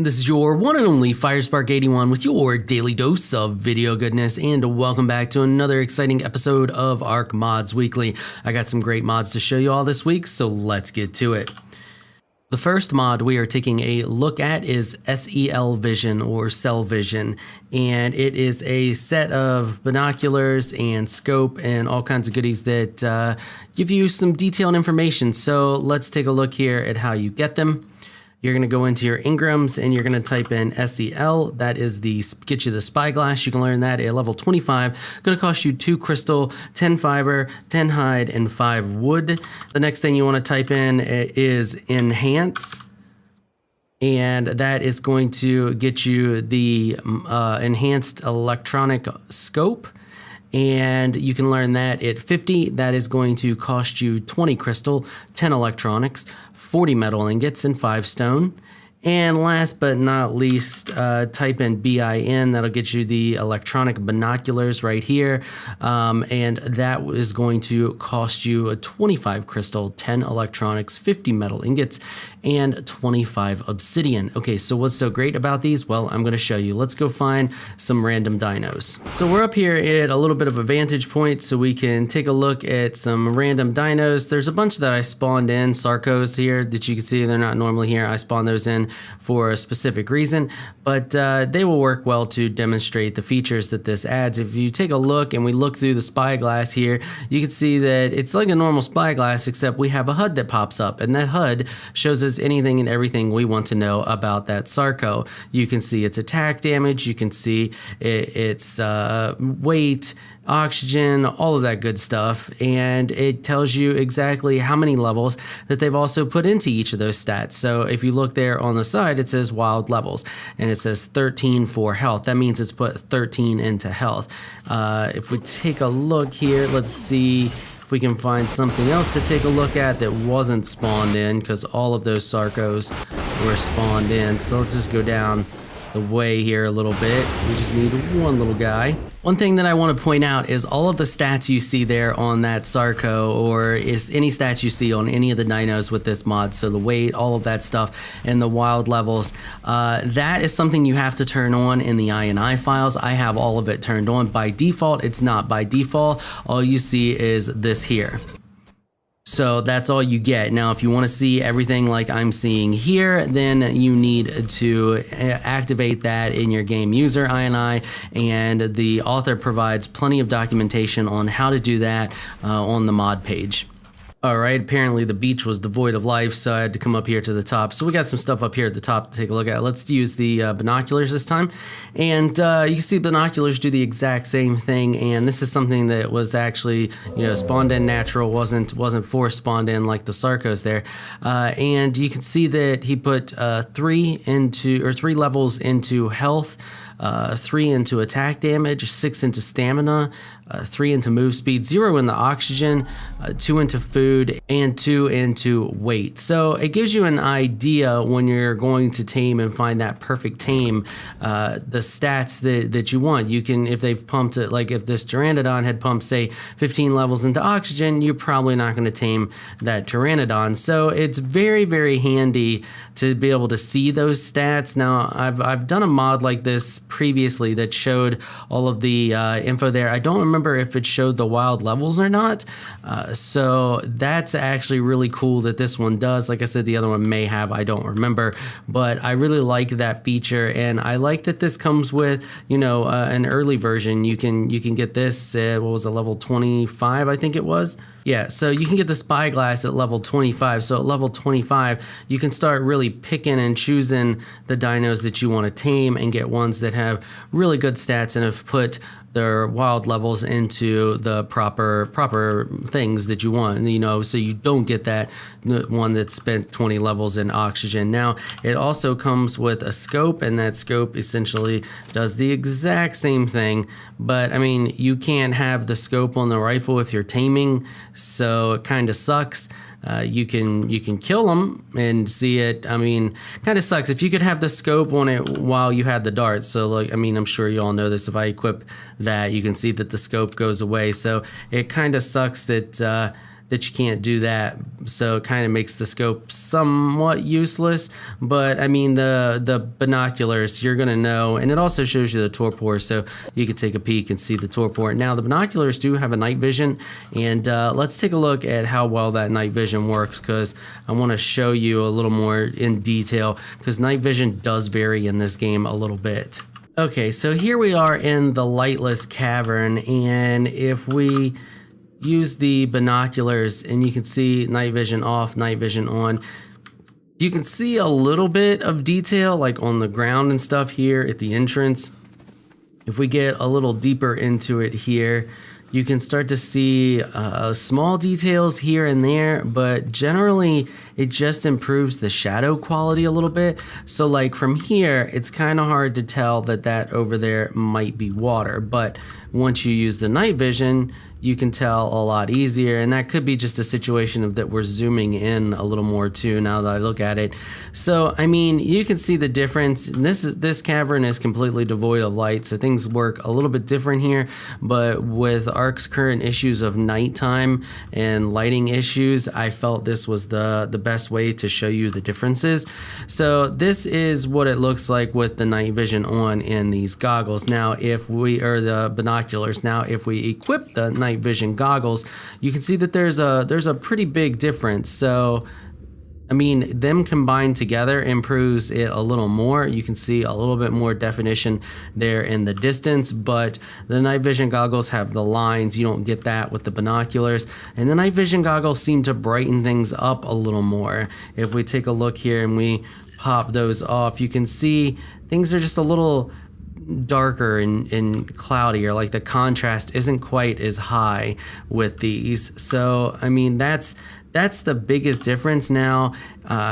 This is your one and only Firespark81 with your daily dose of video goodness, and welcome back to another exciting episode of Ark Mods Weekly. I got some great mods to show you all this week, so let's get to it. The first mod we are taking a look at is SEL Vision or SEL Vision, and it is a set of binoculars and scope and all kinds of goodies that give you some detailed information. So let's take a look here at how you get them. You're going to go into your engrams and you're going to type in SEL. That is get you the spyglass. You can learn that at level 25. Going to cost you 2 crystal, 10 fiber, 10 hide, and 5 wood. The next thing you want to type in is enhance. And that is going to get you the enhanced electronic scope. And you can learn that at 50. That is going to cost you 20 crystal, 10 electronics, 40 metal ingots, and 5 stone. And last but not least, type in BIN. That'll get you the electronic binoculars right here. And that is going to cost you a 25 crystal, 10 electronics, 50 metal ingots, and 25 obsidian. Okay, so what's so great about these? Well, I'm going to show you. Let's go find some random dinos. So we're up here at a little bit of a vantage point so we can take a look at some random dinos. There's a bunch that I spawned in, Sarcos here, that you can see they're not normally here. I spawned those in for a specific reason, but they will work well to demonstrate the features that this adds. If you take a look and we look through the spyglass here, you can see that it's like a normal spyglass, except we have a HUD that pops up, and that HUD shows us anything and everything we want to know about that Sarco. You can see its attack damage, you can see its weight, oxygen, all of that good stuff, and it tells you exactly how many levels that they've also put into each of those stats. So if you look there on the side, it says wild levels, and it says 13 for health. That means it's put 13 into health. If we take a look here, let's see if we can find something else to take a look at that wasn't spawned in, because all of those Sarcos were spawned in. So let's just go down the way here a little bit. We just need one little guy. One thing that I want to point out is all of the stats you see there on that Sarco, or is any stats you see on any of the dinos with this mod, so the weight, all of that stuff, and the wild levels, that is something you have to turn on in the INI files. I have all of it turned on. By default, it's not. By default, all you see is this here. So that's all you get. Now, if you want to see everything like I'm seeing here, then you need to activate that in your game user INI, and the author provides plenty of documentation on how to do that on the mod page. Alright, apparently the beach was devoid of life, so I had to come up here to the top. So we got some stuff up here at the top to take a look at. Let's use the binoculars this time. And you can see binoculars do the exact same thing, and this is something that was actually, spawned in natural, wasn't forced spawned in like the Sarcos there. And you can see that he put 3 levels into health, 3 into attack damage, 6 into stamina, 3 into move speed, 0 into oxygen, 2 into food, and 2 into weight. So it gives you an idea when you're going to tame and find that perfect tame, the stats that you want. You can, if they've pumped it, like if this Pteranodon had pumped, say, 15 levels into oxygen, you're probably not going to tame that Pteranodon. So it's very, very handy to be able to see those stats. Now, I've done a mod like this previously that showed all of the info there. I don't remember if it showed the wild levels or not, so that's actually really cool that this one does. Like I said, the other one may have, I don't remember, but I really like that feature, and I like that this comes with an early version. You can get this at, what was it, level 25 I think it was. Yeah, so you can get the spyglass at level 25. So at level 25, you can start really picking and choosing the dinos that you want to tame and get ones that have really good stats and have put their wild levels into the proper things that you want, so you don't get that one that spent 20 levels in oxygen. Now, it also comes with a scope, and that scope essentially does the exact same thing, but I mean, you can't have the scope on the rifle if you're taming, so it kind of sucks. You can kill them and see it. I mean, kind of sucks. If you could have the scope on it while you had the darts. So, like, I mean, I'm sure you all know this. If I equip that, you can see that the scope goes away. So it kind of sucks that that you can't do that. So it kind of makes the scope somewhat useless. But I mean, the binoculars, you're going to know, and it also shows you the torpor, so you can take a peek and see the torpor. Now, the binoculars do have a night vision, and let's take a look at how well that night vision works, because I want to show you a little more in detail, because night vision does vary in this game a little bit. Okay, so here we are in the lightless cavern, and if we use the binoculars, and you can see night vision off, night vision on, you can see a little bit of detail like on the ground and stuff here at the entrance. If we get a little deeper into it here, you can start to see small details here and there, but generally it just improves the shadow quality a little bit. So like from here, it's kind of hard to tell that over there might be water, but once you use the night vision, you can tell a lot easier, and that could be just a situation of that we're zooming in a little more too now that I look at it. So I mean, you can see the difference. This cavern is completely devoid of light, so things work a little bit different here. But with Ark's current issues of nighttime and lighting issues, I felt this was the best way to show you the differences. So this is what it looks like with the night vision on in these goggles. Now, if we are the binoculars, now if we equip the night vision goggles, you can see that there's a pretty big difference. So I mean, them combined together improves it a little more. You can see a little bit more definition there in the distance, but the night vision goggles have the lines. You don't get that with the binoculars. And the night vision goggles seem to brighten things up a little more. If we take a look here and we pop those off, you can see things are just a little darker and cloudier, like the contrast isn't quite as high with these. So I mean, that's the biggest difference. Now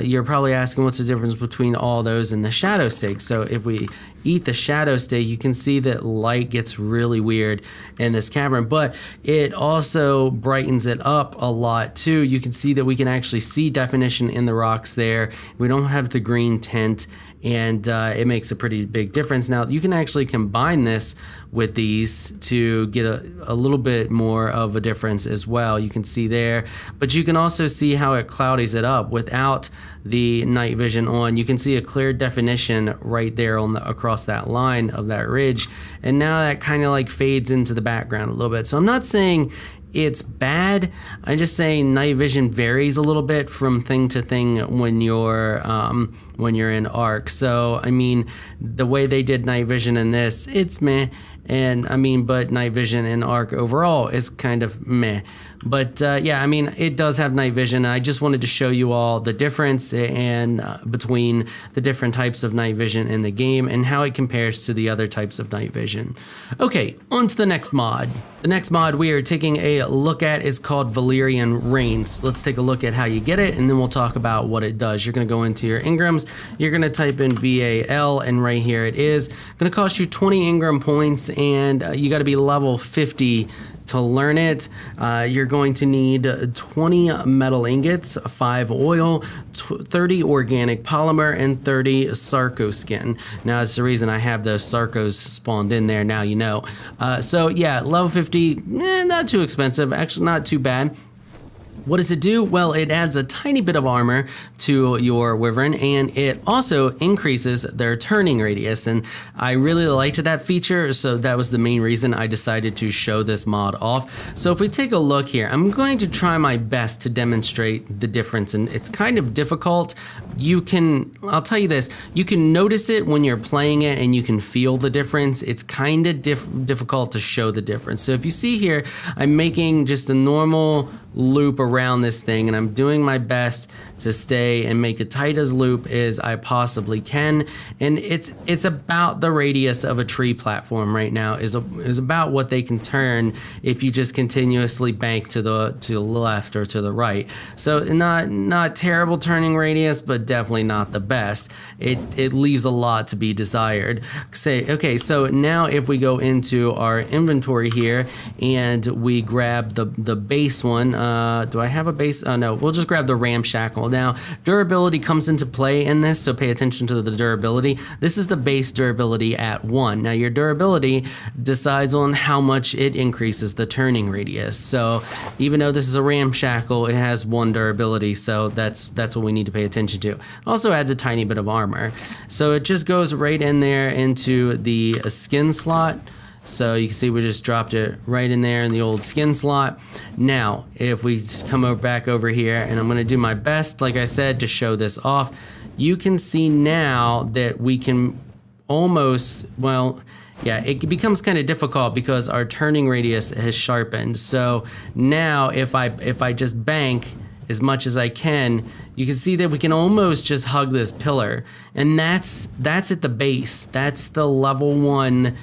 you're probably asking, what's the difference between all those and the shadow stake? So if we eat the shadow stake, you can see that light gets really weird in this cavern, but it also brightens it up a lot too. You can see that we can actually see definition in the rocks there. We don't have the green tint, and it makes a pretty big difference. Now you can actually combine this with these to get a little bit more of a difference as well. You can see there, but you can also see how it cloudies it up without the night vision on. You can see a clear definition right there on across that line of that ridge, and now that kind of like fades into the background a little bit. So I'm not saying it's bad, I'm just saying night vision varies a little bit from thing to thing when you're in Ark. So I mean, the way they did night vision in this, it's meh. And I mean, but night vision in Ark overall is kind of meh. But yeah, I mean, it does have night vision. I just wanted to show you all the difference and between the different types of night vision in the game and how it compares to the other types of night vision. Okay, on to the next mod. The next mod we are taking a look at is called Valyrian Reins. Let's take a look at how you get it, and then we'll talk about what it does. You're going to go into your engrams, you're going to type in VAL, and right here it is. Going to cost you 20 engram points, and you got to be level 50 to learn it. You're going to need 20 metal ingots, 5 oil, 30 organic polymer, and 30 sarco skin. Now that's the reason I have those sarcos spawned in there, now you know. So yeah, level 50, not too expensive, actually not too bad. What does it do? Well, it adds a tiny bit of armor to your wyvern, and it also increases their turning radius, and I really liked that feature, so that was the main reason I decided to show this mod off. So if we take a look here, I'm going to try my best to demonstrate the difference, and it's kind of difficult. I'll tell you this, you can notice it when you're playing it and you can feel the difference. It's kind of difficult to show the difference. So if you see here, I'm making just a normal loop around this thing, and I'm doing my best to stay and make it tight as loop as I possibly can. And it's about the radius of a tree platform right now, is about what they can turn if you just continuously bank to the left or to the right. So not terrible turning radius, but definitely not the best. It leaves a lot to be desired. Okay, so now if we go into our inventory here and we grab the base one, do I have a base? Oh no, we'll just grab the ramshackle. Now, durability comes into play in this, so pay attention to the durability. This is the base durability at 1. Now, your durability decides on how much it increases the turning radius. So even though this is a ramshackle, it has 1 durability, so that's what we need to pay attention to. Also adds a tiny bit of armor. So it just goes right in there into the skin slot. So you can see we just dropped it right in there in the old skin slot. Now, if we come back over here, and I'm going to do my best, like I said, to show this off, you can see now that we can almost, well, yeah, it becomes kind of difficult because our turning radius has sharpened. So now if I just bank as much as I can, you can see that we can almost just hug this pillar. And that's at the base. That's the level 1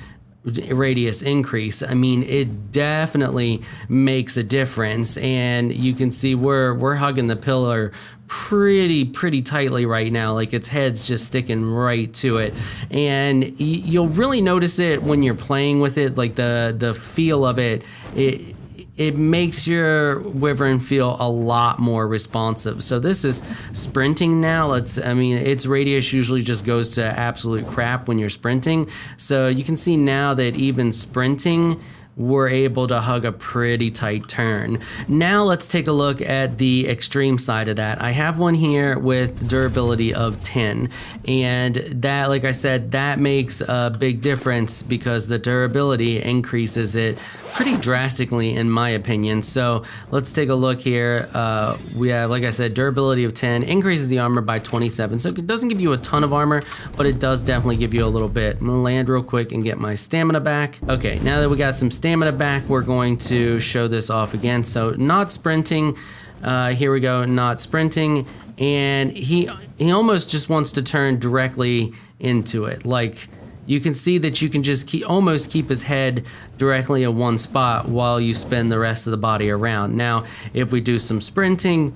radius increase. I mean, it definitely makes a difference, and you can see we're hugging the pillar pretty tightly right now, like its head's just sticking right to it. And you'll really notice it when you're playing with it, like the feel of it. It makes your wyvern feel a lot more responsive. So this is sprinting now. I mean, its radius usually just goes to absolute crap when you're sprinting. So you can see now that even sprinting, we're able to hug a pretty tight turn. Now let's take a look at the extreme side of that. I have one here with durability of 10, and that, like I said, that makes a big difference because the durability increases it pretty drastically in my opinion. So let's take a look here. We have, like I said, durability of 10, increases the armor by 27. So it doesn't give you a ton of armor, but it does definitely give you a little bit. I'm gonna land real quick and get my stamina back. Okay, now that we got some stamina back, we're going to show this off again. So not sprinting, here we go, not sprinting, and he almost just wants to turn directly into it. Like, you can see that you can just almost keep his head directly in one spot while you spin the rest of the body around. Now, if we do some sprinting,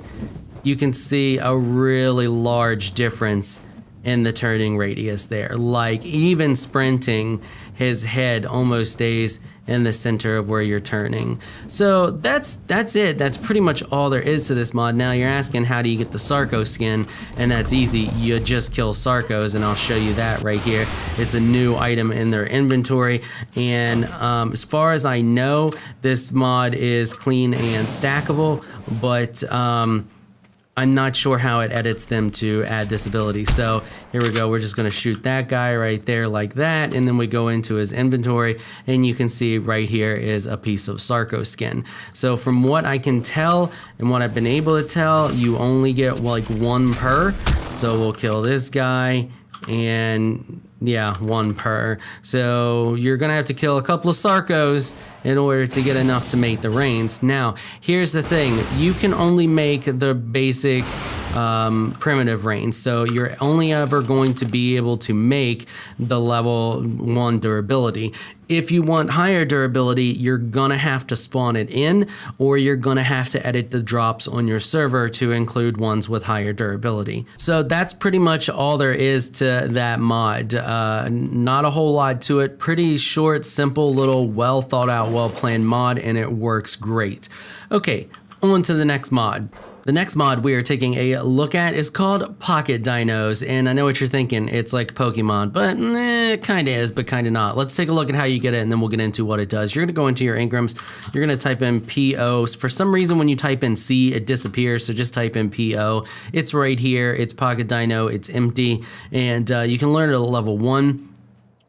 you can see a really large difference in the turning radius there. Like, even sprinting, his head almost stays in the center of where you're turning. So that's it. That's pretty much all there is to this mod. Now you're asking, how do you get the Sarco skin? And that's easy. You just kill Sarcos, and I'll show you that right here. It's a new item in their inventory, and as far as I know, this mod is clean and stackable, but I'm not sure how it edits them to add this ability. So here we go. We're just going to shoot that guy right there like that. And then we go into his inventory, and you can see right here is a piece of Sarco skin. So from what I can tell and what I've been able to tell, you only get like 1 per. So we'll kill this guy, and yeah, 1 per. So you're gonna have to kill a couple of Sarcos in order to get enough to make the reins. Now, here's the thing. You can only make the basic primitive reins. So you're only ever going to be able to make the level 1 durability. If you want higher durability, you're gonna have to spawn it in, or you're gonna have to edit the drops on your server to include ones with higher durability. So that's pretty much all there is to that mod. Not a whole lot to it. Pretty short, simple, little, well thought out, well planned mod, and it works great. Okay, on to the next mod. The next mod we are taking a look at is called Pocket Dinos, and I know what you're thinking, it's like Pokemon, but it kind of is, but kind of not. Let's take a look at how you get it, and then we'll get into what it does. You're going to go into your Ingrams, you're going to type in PO. For some reason, when you type in C, it disappears, so just type in PO. It's right here, it's Pocket Dino, it's empty, and you can learn it at level 1.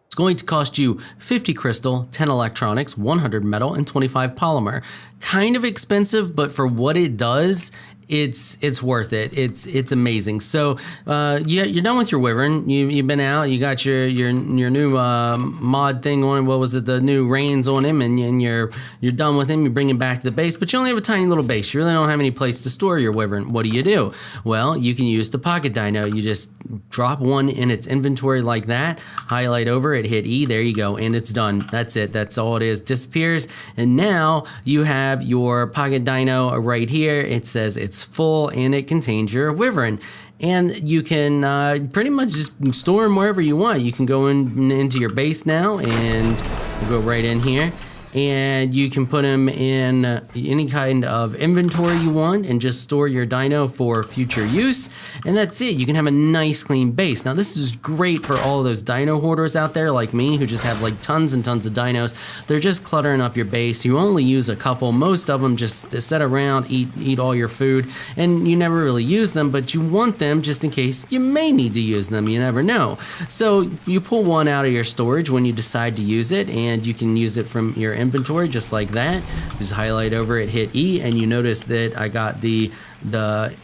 It's going to cost you 50 crystal, 10 electronics, 100 metal, and 25 polymer. Kind of expensive, but for what it does, it's worth it. It's amazing. So you're done with your wyvern. You've been out. You got your new mod thing on. What was it? The new reins on him, and you're done with him. You bring him back to the base, but you only have a tiny little base. You really don't have any place to store your wyvern. What do? Well, you can use the Pocket Dino. You just drop one in its inventory like that. Highlight over it. Hit E. There you go, and it's done. That's it. That's all it is. Disappears, and now you have your Pocket Dino right here. It says it's full, and it contains your wyvern, and you can pretty much just store them wherever you want. You can go into your base now, and we'll go right in here, and you can put them in any kind of inventory you want and just store your dino for future use. And that's it. You can have a nice clean base. Now this is great for all those dino hoarders out there like me who just have like tons and tons of dinos. They're just cluttering up your base. You only use a couple. Most of them just sit around, eat all your food, and you never really use them, but you want them just in case you may need to use them. You never know. So you pull one out of your storage when you decide to use it, and you can use it from your inventory just like that. Just highlight over it, hit E, and you notice that I got the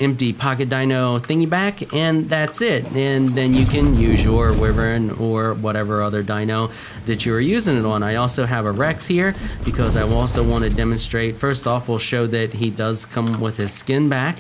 empty Pocket Dino thingy back, and that's it. And then you can use your Wyvern or whatever other dino that you are using it on. I also have a Rex here because I also want to demonstrate. First off, we'll show that he does come with his skin back.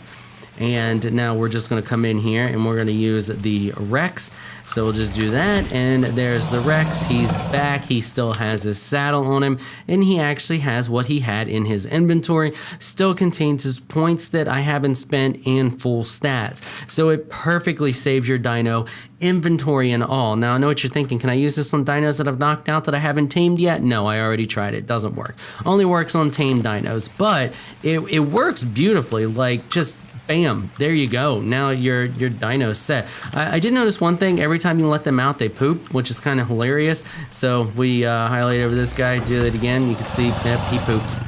And now we're just going to come in here and we're going to use the Rex. So we'll just do that, and there's the Rex. He's back. He still has his saddle on him, and he actually has what he had in his inventory. Still contains his points that I haven't spent and full stats. So it perfectly saves your dino, inventory and all. Now I know what you're thinking. Can I use this on dinos that I've knocked out that I haven't tamed yet? No, I already tried it. Doesn't work. Only works on tamed dinos, but it works beautifully. Like, just bam, there you go. Now your dino's set. I did notice one thing. Every time you let them out, they poop, which is kind of hilarious. So we highlight over this guy, do it again. You can see, yep, he poops.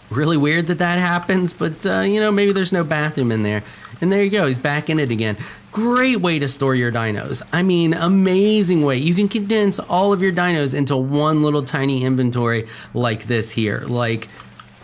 Really weird that happens, but you know, maybe there's no bathroom in there. And there you go, he's back in it again. Great way to store your dinos. I mean, amazing way. You can condense all of your dinos into one little tiny inventory like this here. Like,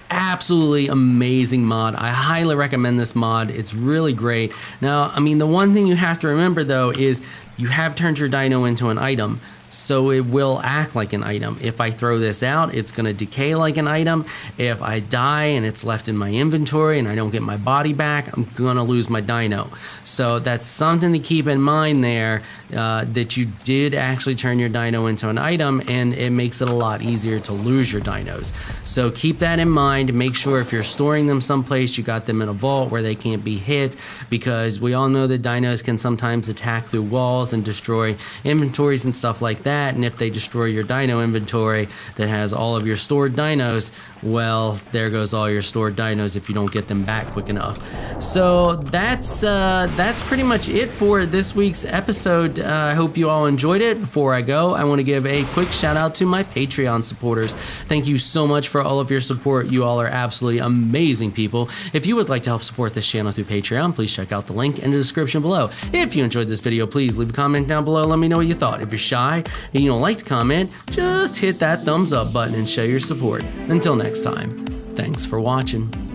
absolutely amazing mod. I highly recommend this mod. It's really great. Now, I mean, the one thing you have to remember though is you have turned your dino into an item. So it will act like an item. If I throw this out, it's going to decay like an item. If I die and it's left in my inventory and I don't get my body back, I'm going to lose my dino. So that's something to keep in mind there, that you did actually turn your dino into an item, and it makes it a lot easier to lose your dinos. So keep that in mind. Make sure if you're storing them someplace, you got them in a vault where they can't be hit, because we all know that dinos can sometimes attack through walls and destroy inventories and stuff like that. And if they destroy your dino inventory that has all of your stored dinos, well, there goes all your stored dinos if you don't get them back quick enough. So that's pretty much it for this week's episode. I hope you all enjoyed it. Before I go, I want to give a quick shout out to my Patreon supporters. Thank you so much for all of your support. You all are absolutely amazing people. If you would like to help support this channel through Patreon, please check out the link in the description below. If you enjoyed this video, please leave a comment down below. Let me know what you thought. If you're shy and you don't like to comment, just hit that thumbs up button and show your support. Until next time, thanks for watching.